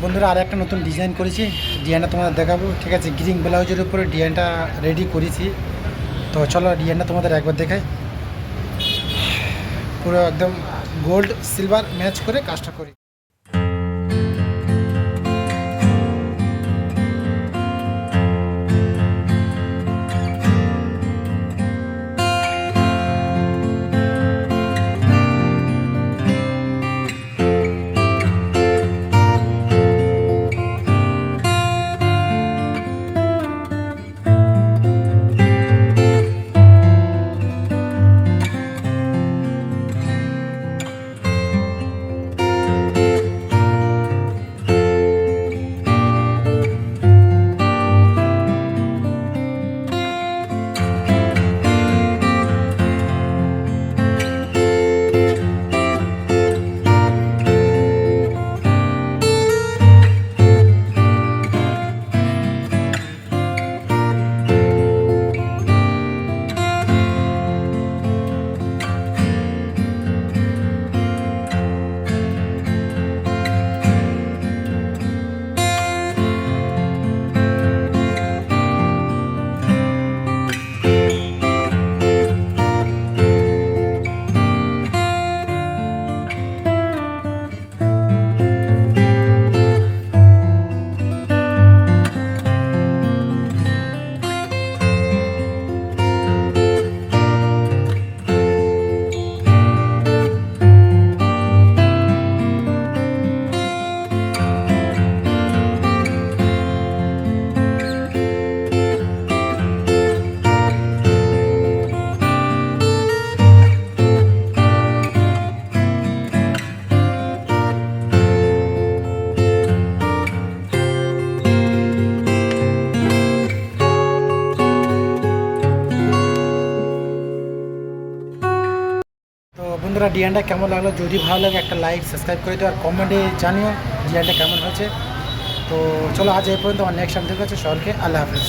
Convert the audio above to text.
বন্ধুরা আর একটা নতুন ডিজাইন করেছি, ডিজাইনটা তোমাদের দেখাবো। ঠিক আছে, গ্রিন ব্লাউজের উপরে ডিজাইনটা রেডি করেছি। তো চলো ডিজাইনটা তোমাদের একবার দেখাই। পুরো একদম গোল্ড সিলভার ম্যাচ করে কাজটা করি। তো বন্ধুরা ডিজাইনটা কেমন লাগলো, যদি ভালো লাগে একটা লাইক সাবস্ক্রাইব করে দিও, আর কমেন্টে জানিও ডিজাইনটা কেমন হয়েছে। তো চলো আজ এই পর্যন্ত, আমার নেক্সট টাইম দেখা হচ্ছে। সকলকে আল্লাহ হাফিজ।